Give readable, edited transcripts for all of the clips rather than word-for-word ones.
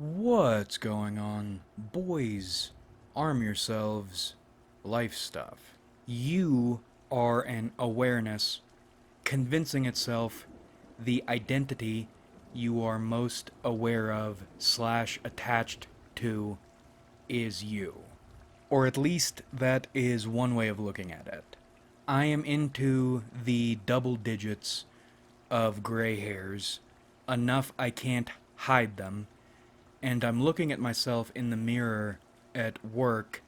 What's going on? Boys, arm yourselves. Life stuff. You are an awareness convincing itself the identity you are most aware of slash attached to is you. Or at least that is one way of looking at it. I am into the double digits of gray hairs, enough I can't hide them, and I'm looking at myself in the mirror at work,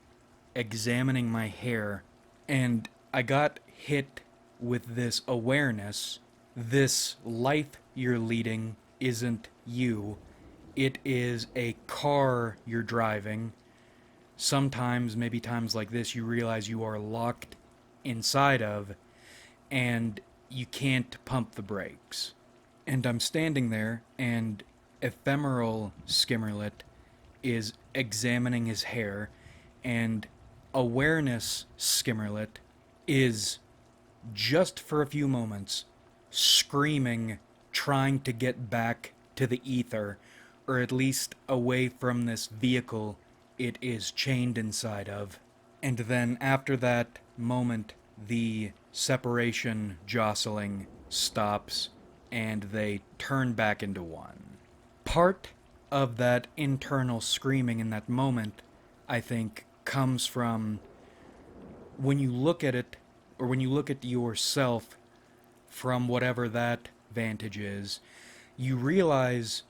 examining my hair, and I got hit with this awareness. This life you're leading isn't you. It is a car you're driving. Sometimes, maybe times like this, you realize you are locked inside of, and you can't pump the brakes. And I'm standing there, and ephemeral Skimmerlit is examining his hair, and awareness Skimmerlit is, just for a few moments, screaming, trying to get back to the ether, or at least away from this vehicle it is chained inside of. And then after that moment, the separation jostling stops, and they turn back into one. Part of that internal screaming in that moment, I think, comes from when you look at it, or when you look at yourself from whatever that vantage is, you realize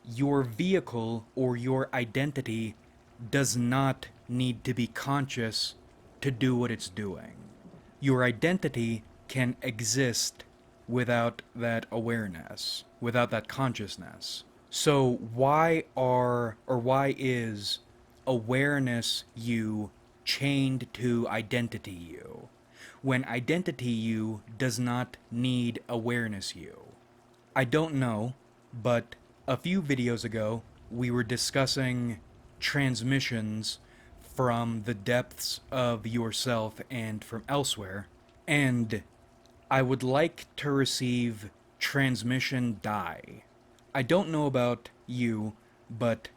your vehicle or your identity does not need to be conscious to do what it's doing. Your identity can exist without that awareness, without that consciousness. So why is awareness you chained to identity you, when identity you does not need awareness you? I don't know, but a few videos ago we were discussing transmissions from the depths of yourself and from elsewhere, and I would like to receive transmission die. I don't know about you, but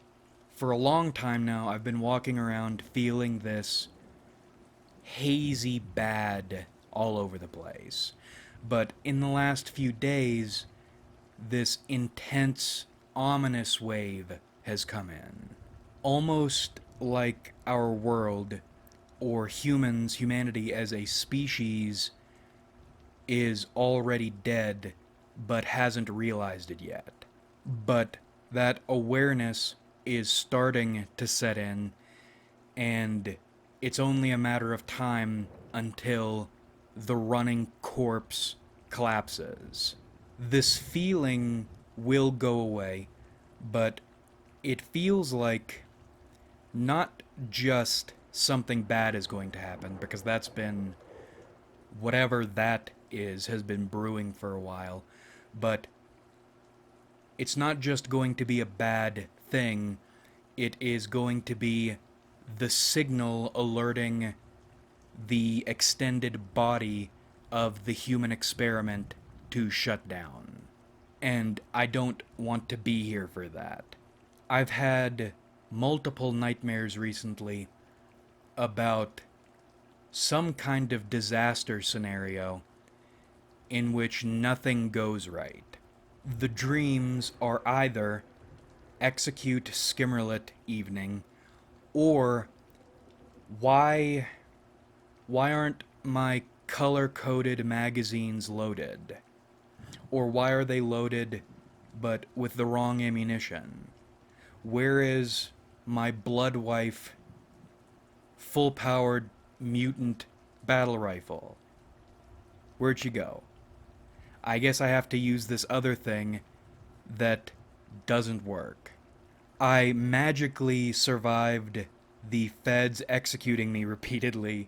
for a long time now I've been walking around feeling this hazy bad all over the place. But in the last few days, this intense, ominous wave has come in. Almost like our world, or humanity as a species, is already dead, but hasn't realized it yet. But that awareness is starting to set in, and it's only a matter of time until the running corpse collapses. This feeling will go away, but it feels like not just something bad is going to happen, because that's been, whatever that is, has been brewing for a while, but it's not just going to be a bad thing, it is going to be the signal alerting the extended body of the human experiment to shut down. And I don't want to be here for that. I've had multiple nightmares recently about some kind of disaster scenario in which nothing goes right. The dreams are either execute Skimmerlit evening, or why aren't my color-coded magazines loaded? Or why are they loaded but with the wrong ammunition? Where is my blood wife full-powered mutant battle rifle? Where'd she go? I guess I have to use this other thing that doesn't work. I magically survived the feds executing me repeatedly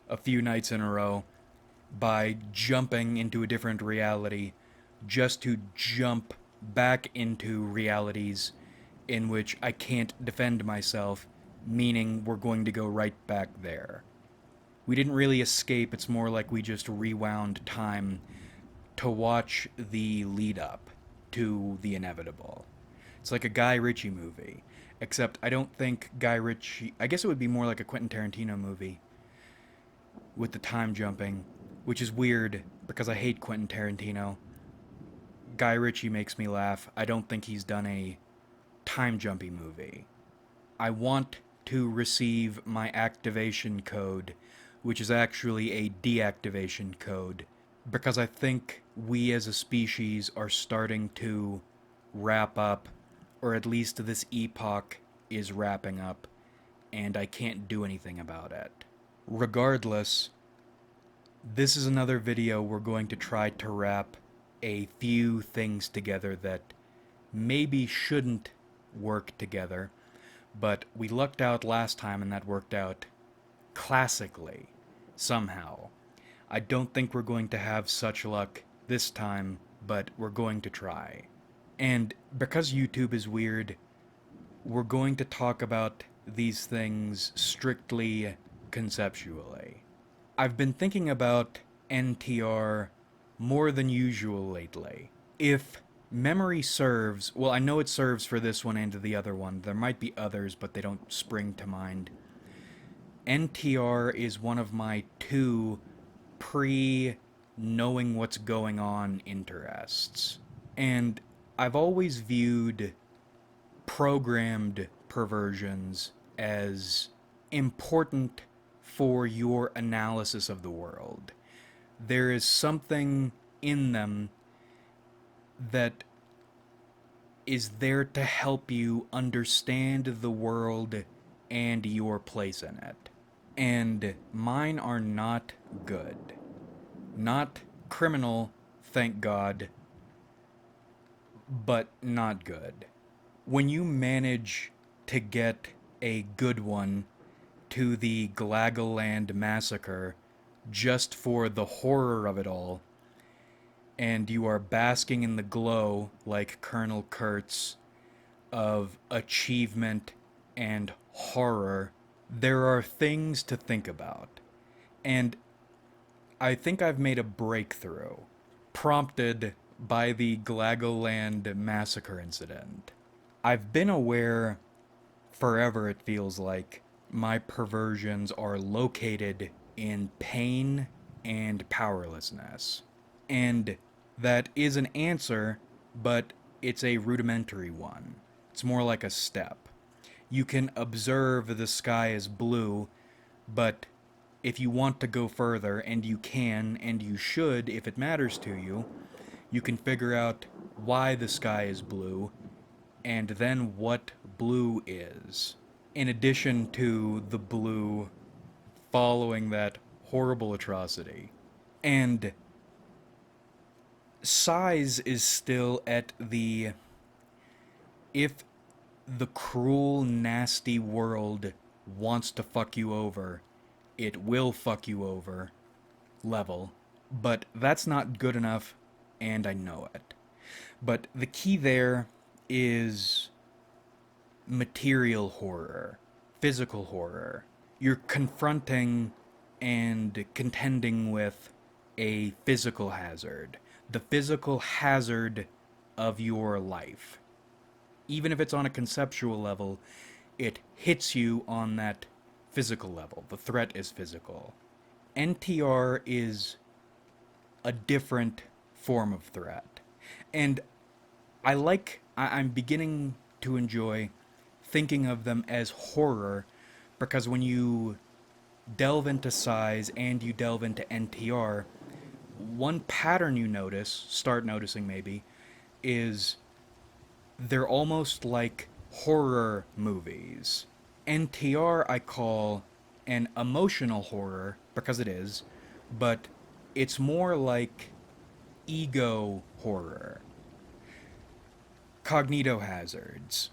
a few nights in a row by jumping into a different reality, just to jump back into realities in which I can't defend myself, meaning we're going to go right back there. We didn't really escape, it's more like we just rewound time to watch the lead up to the inevitable. It's like a Guy Ritchie movie. Except I don't think Guy Ritchie... I guess it would be more like a Quentin Tarantino movie with the time jumping, which is weird because I hate Quentin Tarantino. Guy Ritchie makes me laugh. I don't think he's done a time jumpy movie. I want to receive my activation code, which is actually a deactivation code, because I think we as a species are starting to wrap up, or at least this epoch is wrapping up, and I can't do anything about it. Regardless, this is another video we're going to try to wrap a few things together that maybe shouldn't work together, but we lucked out last time and that worked out classically, somehow. I don't think we're going to have such luck this time, but we're going to try. And because YouTube is weird, we're going to talk about these things strictly conceptually. I've been thinking about NTR more than usual lately. If memory serves, well, I know it serves for this one and the other one. There might be others, but they don't spring to mind. NTR is one of my two pre-knowing what's going on interests. And I've always viewed programmed perversions as important for your analysis of the world. There is something in them that is there to help you understand the world and your place in it. And mine are not good. Not criminal, thank God, but not good. When you manage to get a good one to the Glagaland massacre just for the horror of it all, and you are basking in the glow like Colonel Kurtz of achievement and horror, there are things to think about. And I think I've made a breakthrough, prompted by the Glagaland massacre incident. I've been aware forever, it feels like, my perversions are located in pain and powerlessness. And that is an answer, but it's a rudimentary one. It's more like a step. You can observe the sky is blue, but if you want to go further, and you can, and you should if it matters to you, you can figure out why the sky is blue, and then what blue is. In addition to the blue following that horrible atrocity. And size is still at the... if the cruel, nasty world wants to fuck you over, it will fuck you over level. But that's not good enough, and I know it. But the key there is material horror, physical horror. You're confronting and contending with a physical hazard. The physical hazard of your life. Even if it's on a conceptual level, it hits you on that physical level. The threat is physical. NTR is a different form of threat. And I'm beginning to enjoy thinking of them as horror, because when you delve into size and you delve into NTR, one pattern you start noticing maybe, is they're almost like horror movies. NTR I call an emotional horror, because it is, but it's more like ego horror. Cognitohazards.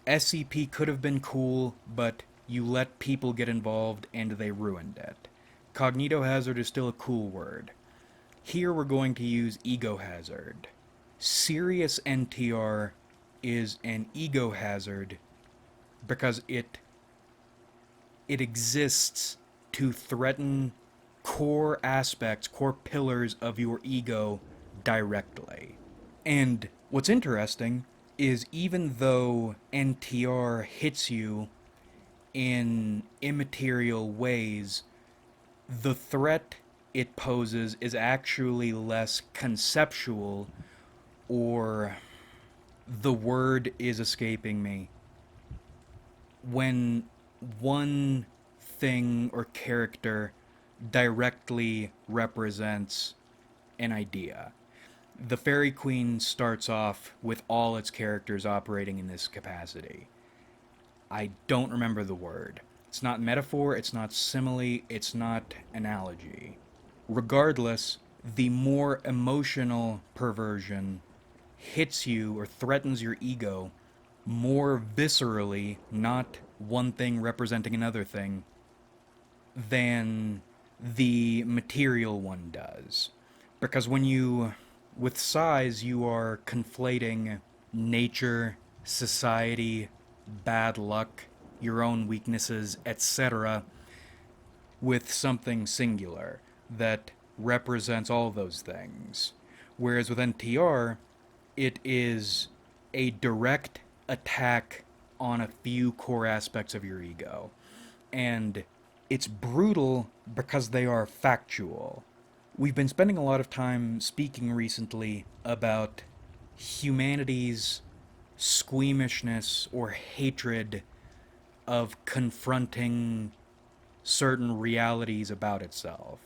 SCP could have been cool, but you let people get involved and they ruined it. Cognitohazard is still a cool word. Here we're going to use ego hazard. Serious NTR is an ego hazard because it exists to threaten core aspects, core pillars of your ego directly. And what's interesting is even though NTR hits you in immaterial ways, the threat it poses is actually less conceptual, or the word is escaping me. When one thing or character directly represents an idea. The Fairy Queen starts off with all its characters operating in this capacity. I don't remember the word. It's not metaphor, it's not simile, it's not analogy. Regardless, the more emotional perversion hits you or threatens your ego more viscerally, not one thing representing another thing, than the material one does. Because with size, you are conflating nature, society, bad luck, your own weaknesses, etc., with something singular that represents all those things. Whereas with NTR, it is a direct attack on a few core aspects of your ego. And it's brutal because they are factual. We've been spending a lot of time speaking recently about humanity's squeamishness or hatred of confronting certain realities about itself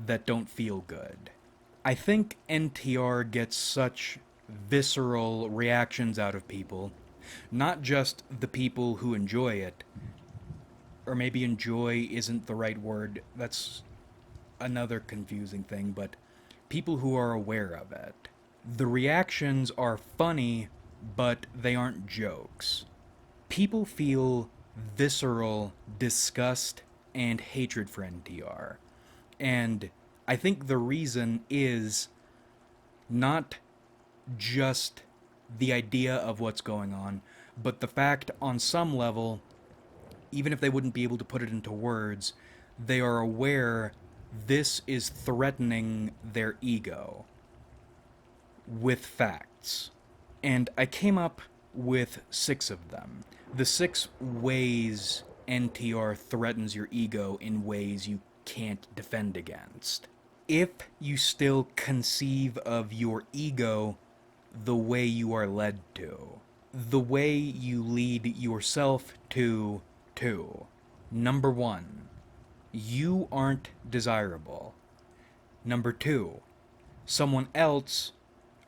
that don't feel good. I think NTR gets such visceral reactions out of people, not just the people who enjoy it, or maybe enjoy isn't the right word, that's another confusing thing, but people who are aware of it. The reactions are funny, but they aren't jokes. People feel visceral disgust and hatred for NTR. And I think the reason is not just the idea of what's going on, but the fact on some level, even if they wouldn't be able to put it into words, they are aware this is threatening their ego with facts. And I came up with 6 of them. The 6 ways NTR threatens your ego in ways you can't defend against. If you still conceive of your ego the way you are led to, the way you lead yourself to. Number 1, you aren't desirable. Number 2, someone else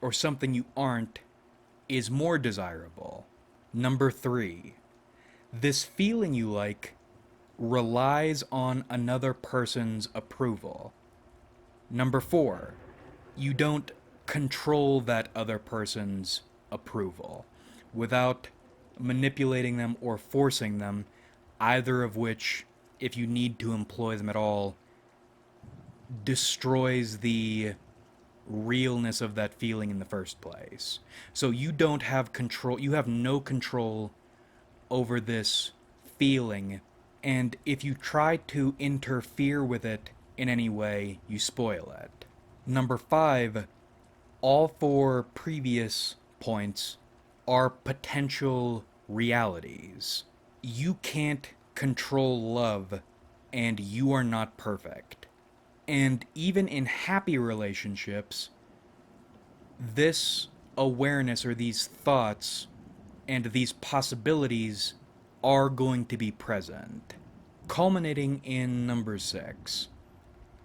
or something you aren't is more desirable. Number 3, this feeling you like relies on another person's approval. Number 4, you don't control that other person's approval without manipulating them or forcing them, either of which, if you need to employ them at all, destroys the realness of that feeling in the first place. So you don't have control, you have no control over this feeling, and if you try to interfere with it in any way, you spoil it. Number 5, all 4 previous points are potential realities. You can't control love, and you are not perfect. And even in happy relationships, this awareness or these thoughts and these possibilities are going to be present. Culminating in number 6,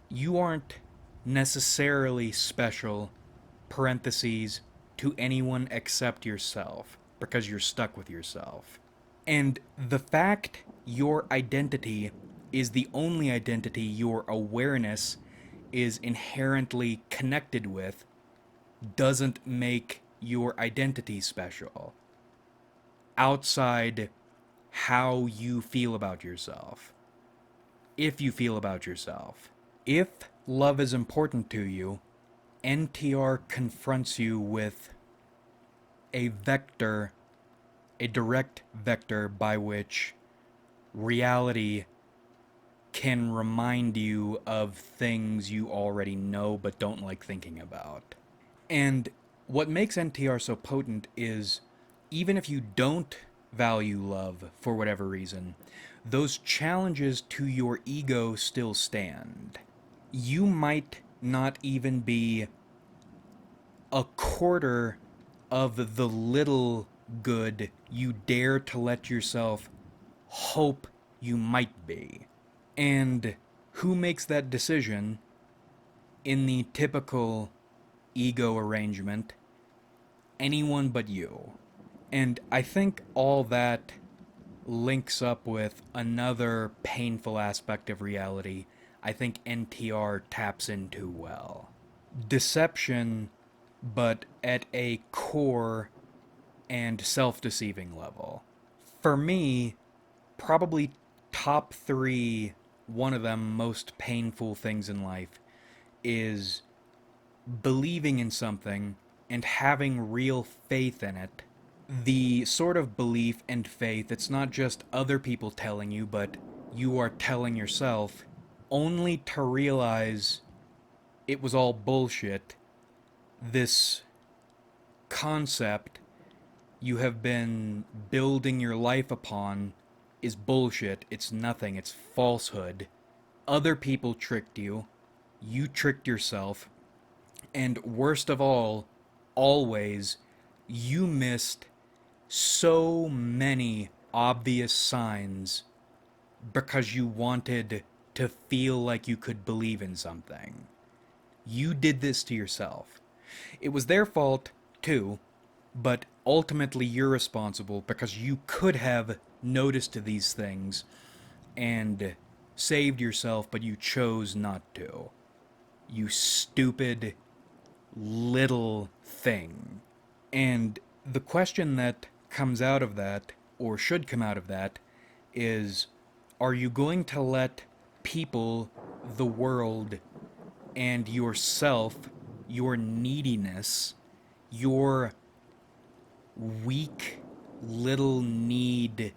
you aren't necessarily special, parentheses, to anyone except yourself, because you're stuck with yourself. And the fact your identity is the only identity your awareness is inherently connected with doesn't make your identity special. Outside how you feel about yourself. If you feel about yourself. If love is important to you, NTR confronts you with a vector, a direct vector by which reality can remind you of things you already know but don't like thinking about. And what makes NTR so potent is even if you don't value love for whatever reason, those challenges to your ego still stand. You might not even be a quarter of the little good you dare to let yourself hope you might be. And who makes that decision in the typical ego arrangement? Anyone but you. And I think all that links up with another painful aspect of reality I think NTR taps into well. Deception, but at a core and self-deceiving level. For me, probably top three, one of them most painful things in life is believing in something and having real faith in it. The sort of belief and faith, it's not just other people telling you, but you are telling yourself, only to realize it was all bullshit. This concept you have been building your life upon is bullshit. It's nothing. It's falsehood. Other people tricked you. You tricked yourself. And worst of all, always, you missed so many obvious signs because you wanted to feel like you could believe in something. You did this to yourself. It was their fault, too, but ultimately you're responsible because you could have noticed these things and saved yourself, but you chose not to. You stupid little thing. And the question that comes out of that, or should come out of that, is, are you going to let people, the world, and yourself, your neediness, your weak little need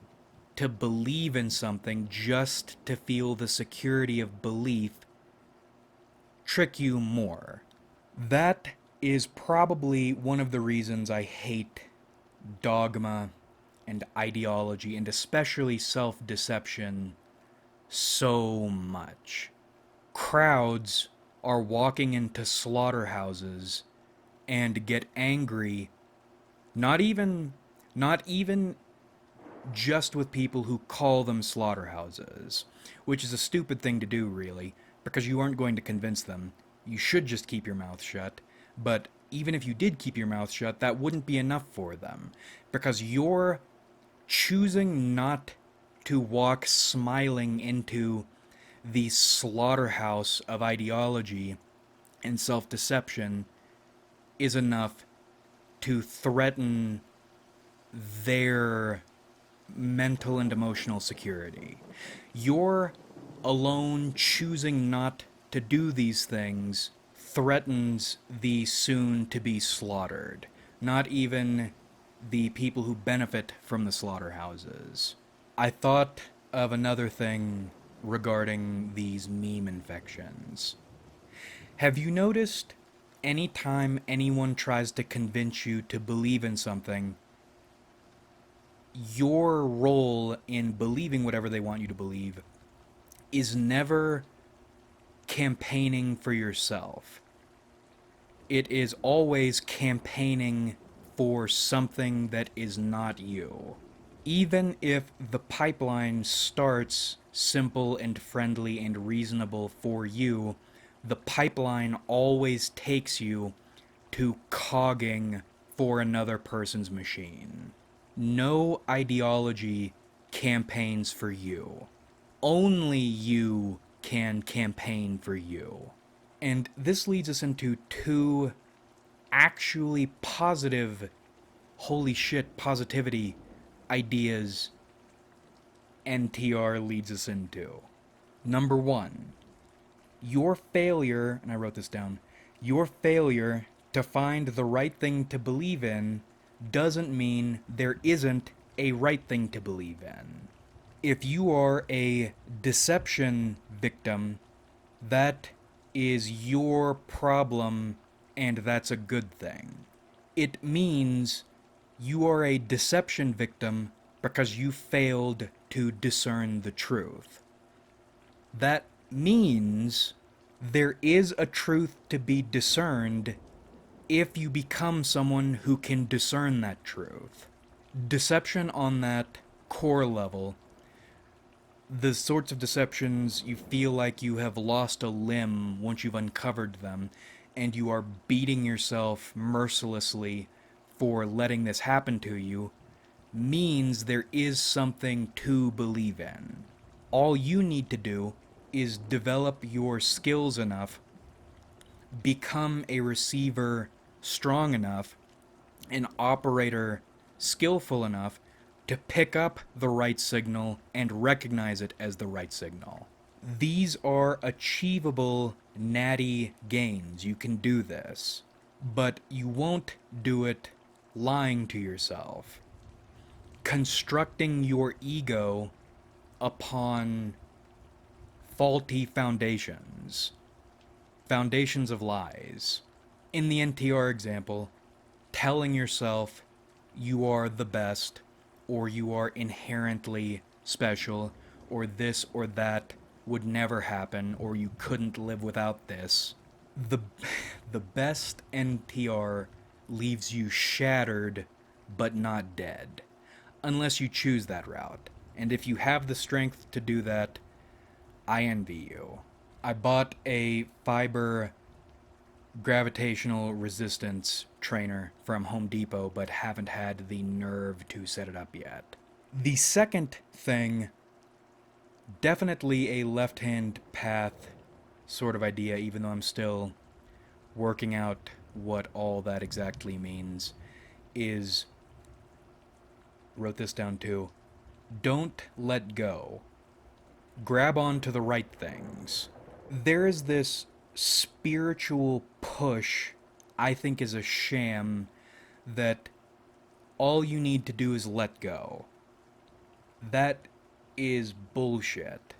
to believe in something just to feel the security of belief, trick you more? That is probably one of the reasons I hate dogma and ideology, and especially self-deception, so much. Crowds are walking into slaughterhouses and get angry, not even just with people who call them slaughterhouses, which is a stupid thing to do, really, because you aren't going to convince them. You should just keep your mouth shut. But even if you did keep your mouth shut, that wouldn't be enough for them, because you're choosing not to walk smiling into the slaughterhouse of ideology and self-deception is enough to threaten their mental and emotional security. You're alone choosing not to do these things threatens the soon-to-be slaughtered, not even the people who benefit from the slaughterhouses. I thought of another thing regarding these meme infections. Have you noticed anytime anyone tries to convince you to believe in something, your role in believing whatever they want you to believe is never campaigning for yourself. It is always campaigning for something that is not you. Even if the pipeline starts simple and friendly and reasonable for you, the pipeline always takes you to cogging for another person's machine. No ideology campaigns for you. Only you can campaign for you. And this leads us into two actually positive, holy shit, positivity ideas NTR leads us into. Number one, your failure, and I wrote this down, your failure to find the right thing to believe in doesn't mean there isn't a right thing to believe in. If you are a deception victim, that is your problem, and that's a good thing. It means You are a deception victim because you failed to discern the truth. That means there is a truth to be discerned if you become someone who can discern that truth. Deception on that core level, the sorts of deceptions you feel like you have lost a limb once you've uncovered them, and you are beating yourself mercilessly for letting this happen to you, means there is something to believe in. All you need to do is develop your skills enough, become a receiver strong enough, an operator skillful enough to pick up the right signal and recognize it as the right signal. These are achievable, natty gains. You can do this, but you won't do it lying to yourself, constructing your ego upon faulty foundations, foundations of lies. In the NTR example, telling yourself you are the best, or you are inherently special, or this or that would never happen, or you couldn't live without this. The best NTR leaves you shattered, but not dead, unless you choose that route. And if you have the strength to do that, I envy you. I bought a fiber gravitational resistance trainer from Home Depot, but haven't had the nerve to set it up yet. The second thing, definitely a left-hand path sort of idea, even though I'm still working out what all that exactly means, is, wrote this down too, don't let go. Grab on to the right things. There is this spiritual push, I think is a sham, that all you need to do is let go. That is bullshit.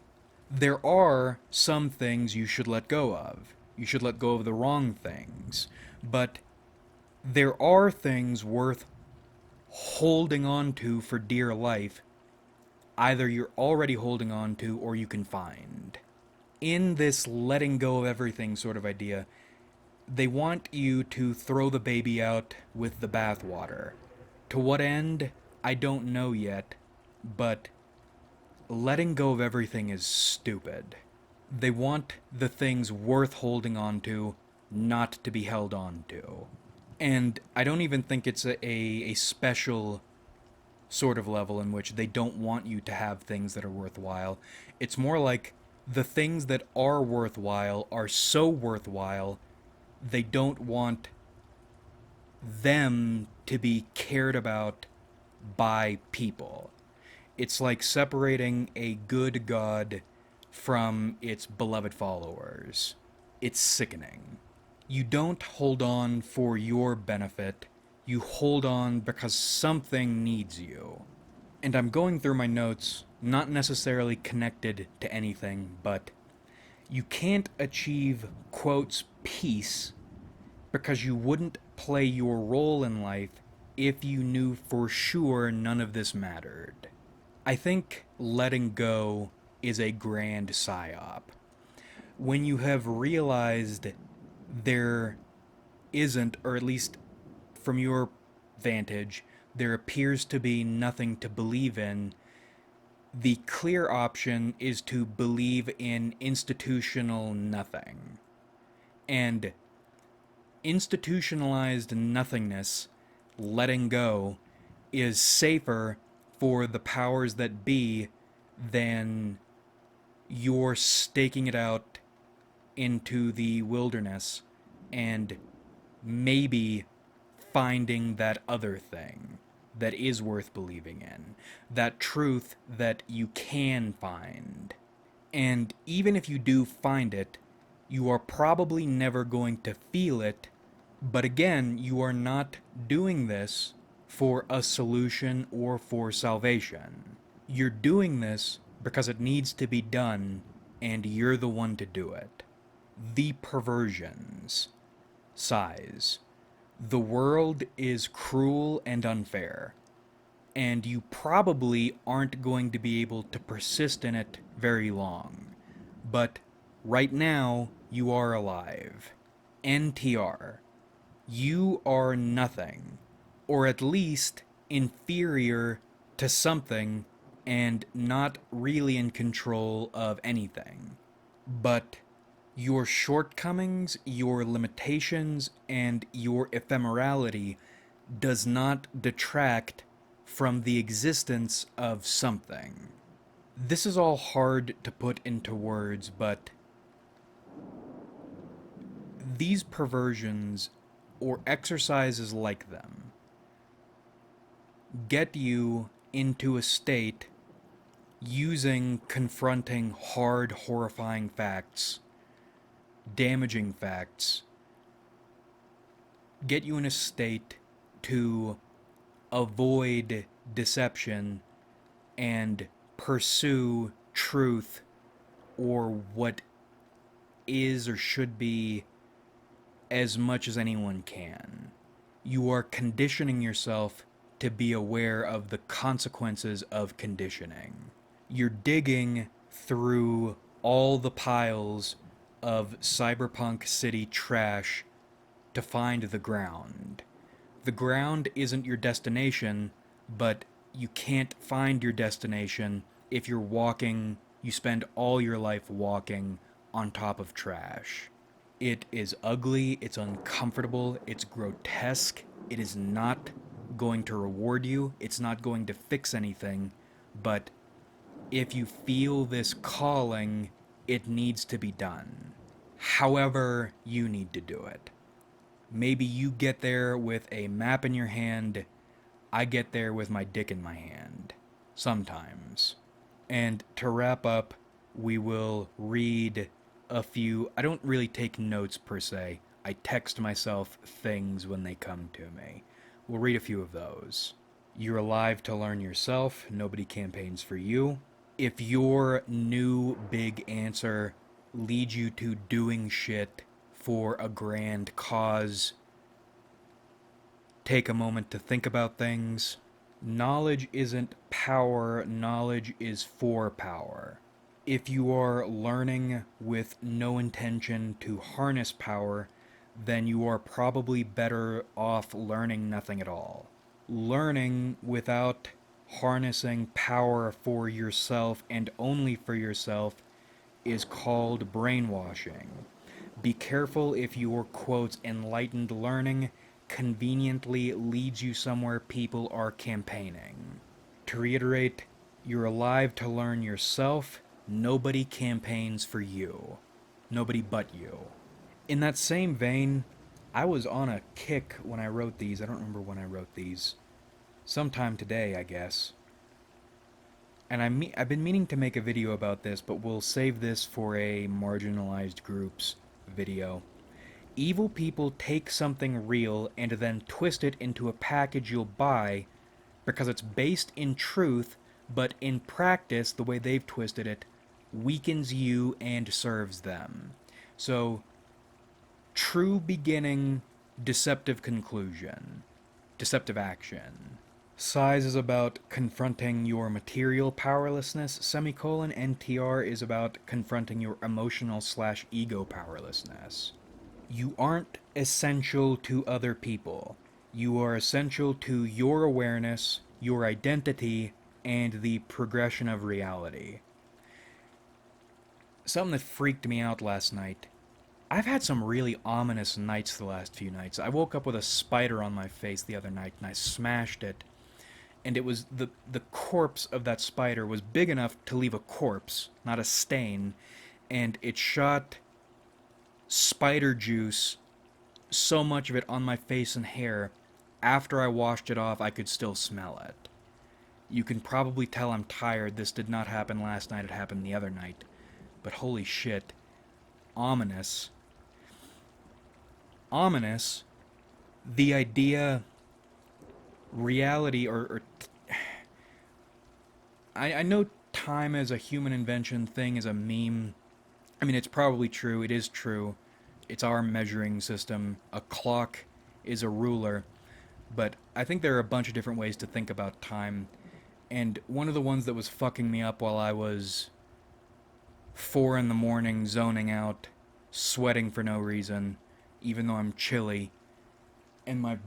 There are some things you should let go of. You should let go of the wrong things. But there are things worth holding on to for dear life, either you're already holding on to or you can find. In this letting go of everything sort of idea, they want you to throw the baby out with the bathwater. To what end, I don't know yet, but letting go of everything is stupid. They want the things worth holding on to not to be held on to. And I don't even think it's a special sort of level in which they don't want you to have things that are worthwhile. It's more like the things that are worthwhile are so worthwhile, they don't want them to be cared about by people. It's like separating a good god from its beloved followers. It's sickening. You don't hold on for your benefit. You hold on because something needs you. And I'm going through my notes, not necessarily connected to anything, but you can't achieve, quotes, peace because you wouldn't play your role in life if you knew for sure none of this mattered. I think letting go is a grand psyop. When you have realized there isn't, or at least from your vantage, there appears to be nothing to believe in, the clear option is to believe in institutional nothing. And institutionalized nothingness, letting go, is safer for the powers that be than your staking it out into the wilderness and maybe finding that other thing that is worth believing in, that truth that you can find. And even if you do find it, you are probably never going to feel it, but again, you are not doing this for a solution or for salvation. You're doing this because it needs to be done, and you're the one to do it. The perversions. Size. The world is cruel and unfair, and you probably aren't going to be able to persist in it very long. But right now, you are alive. NTR. You are nothing, or at least inferior to something, and not really in control of anything. But your shortcomings, your limitations, and your ephemerality does not detract from the existence of something. This is all hard to put into words, but these perversions, or exercises like them, get you into a state using confronting hard, horrifying facts, damaging facts, get you in a state to avoid deception and pursue truth or what is or should be as much as anyone can. You are conditioning yourself to be aware of the consequences of conditioning. You're digging through all the piles of cyberpunk city trash to find the ground. The ground isn't your destination, but you can't find your destination if you're walking, you spend all your life walking on top of trash. It is ugly, it's uncomfortable, it's grotesque, it is not going to reward you, it's not going to fix anything, but if you feel this calling, it needs to be done. However, you need to do it. Maybe you get there with a map in your hand, I get there with my dick in my hand. Sometimes. And to wrap up, we will read a few. I don't really take notes per se. I text myself things when they come to me. We'll read a few of those. You're alive to learn yourself. Nobody campaigns for you. If your new big answer leads you to doing shit for a grand cause, take a moment to think about things. Knowledge isn't power, knowledge is for power. If you are learning with no intention to harness power, then you are probably better off learning nothing at all. Learning without harnessing power for yourself and only for yourself is called brainwashing. Be careful if your quotes enlightened learning conveniently leads you somewhere people are campaigning. To reiterate, you're alive to learn yourself. Nobody campaigns for you. Nobody but you. In that same vein, I was on a kick when I wrote these. I don't remember when I wrote these. Sometime today, I guess. And I've been meaning to make a video about this, but we'll save this for a marginalized groups video. Evil people take something real and then twist it into a package you'll buy because it's based in truth, but in practice, the way they've twisted it weakens you and serves them. So, true beginning, deceptive conclusion, deceptive action. Size is about confronting your material powerlessness, semicolon. NTR is about confronting your emotional/ego powerlessness. You aren't essential to other people. You are essential to your awareness, your identity, and the progression of reality. Something that freaked me out last night. I've had some really ominous nights the last few nights. I woke up with a spider on my face the other night and I smashed it. And it was the corpse of that spider was big enough to leave a corpse, not a stain, and it shot spider juice, so much of it on my face and hair. After I washed it off, I could still smell it. You can probably tell I'm tired. This did not happen last night, it happened the other night. But holy shit. Ominous. Ominous. The idea, reality, I know time as a human invention thing is a meme. I mean, it's probably true. It is true. It's our measuring system. A clock is a ruler, but I think there are a bunch of different ways to think about time. And one of the ones that was fucking me up while I was 4 in the morning, zoning out, sweating for no reason, even though I'm chilly, and my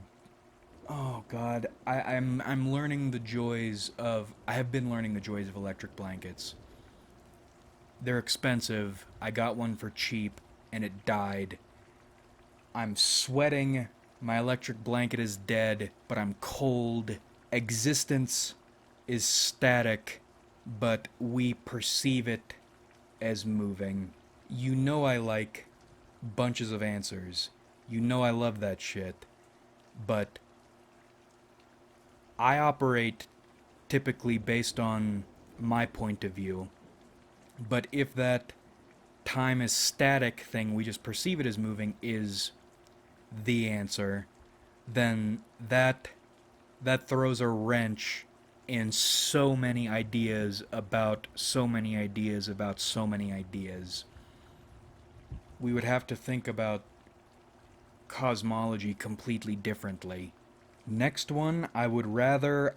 oh god, I'm learning the joys of I have been learning the joys of electric blankets. They're expensive. I got one for cheap and it died. I'm sweating. My electric blanket is dead, but I'm cold. Existence is static, but we perceive it as moving. You know I like bunches of answers. You know I love that shit. But I operate typically based on my point of view. But if that time is static thing, we just perceive it as moving, is the answer, then that throws a wrench in so many ideas about so many ideas about so many ideas. We would have to think about cosmology completely differently. Next one, I would rather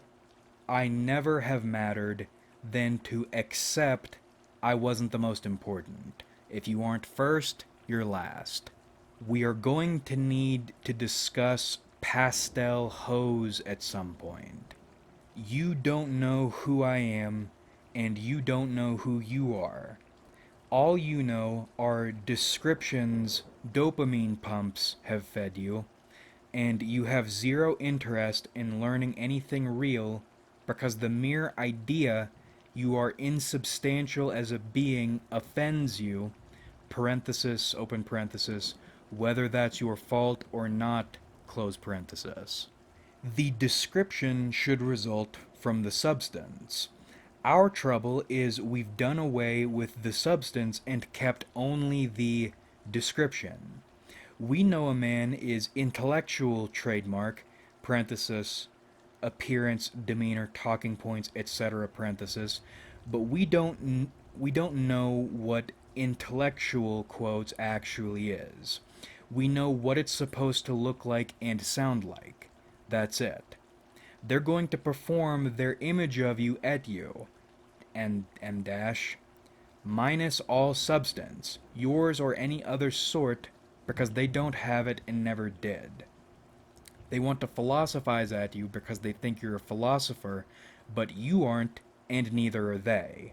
I never have mattered than to accept I wasn't the most important. If you aren't first, you're last. We are going to need to discuss pastel hose at some point. You don't know who I am, and you don't know who you are. All you know are descriptions dopamine pumps have fed you, and you have zero interest in learning anything real because the mere idea you are insubstantial as a being offends you, parenthesis, open parenthesis, whether that's your fault or not, close parenthesis. The description should result from the substance. Our trouble is we've done away with the substance and kept only the description. We know a man is intellectual trademark, parenthesis, appearance, demeanor, talking points, etc., parenthesis, but we don't know what intellectual quotes actually is. We know what it's supposed to look like and sound like. That's it. They're going to perform their image of you at you, and M dash, minus all substance, yours or any other sort, because they don't have it and never did. They want to philosophize at you because they think you're a philosopher, but you aren't, and neither are they.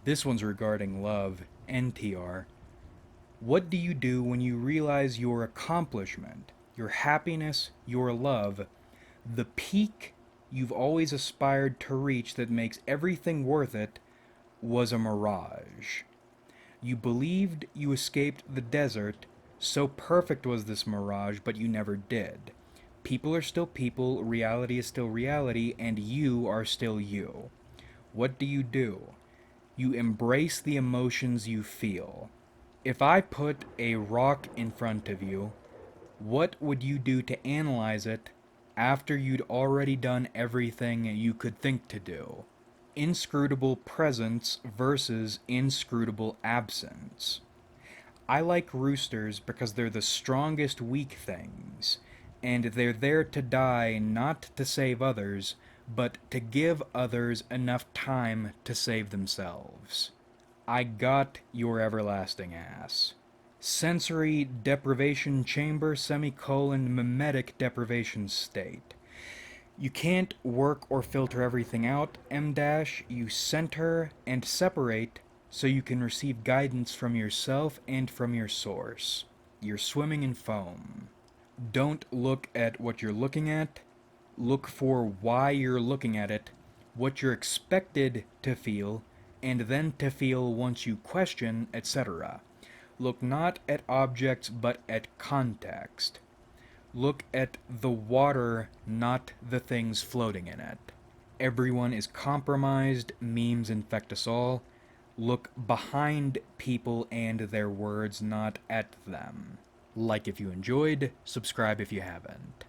This one's regarding love, NTR. What do you do when you realize your accomplishment, your happiness, your love, the peak you've always aspired to reach that makes everything worth it, was a mirage? You believed you escaped the desert, so perfect was this mirage, but you never did. People are still people, reality is still reality, and you are still you. What do? You embrace the emotions you feel. If I put a rock in front of you, what would you do to analyze it after you'd already done everything you could think to do? Inscrutable presence versus inscrutable absence. I like roosters because they're the strongest weak things, and they're there to die not to save others, but to give others enough time to save themselves. I got your everlasting ass. Sensory deprivation chamber, semicolon, mimetic deprivation state. You can't work or filter everything out, M dash. You center and separate so you can receive guidance from yourself and from your source. You're swimming in foam. Don't look at what you're looking at. Look for why you're looking at it, what you're expected to feel, and then to feel once you question, etc. Look not at objects but at context. Look at the water, not the things floating in it. Everyone is compromised, memes infect us all. Look behind people and their words, not at them. Like if you enjoyed, subscribe if you haven't.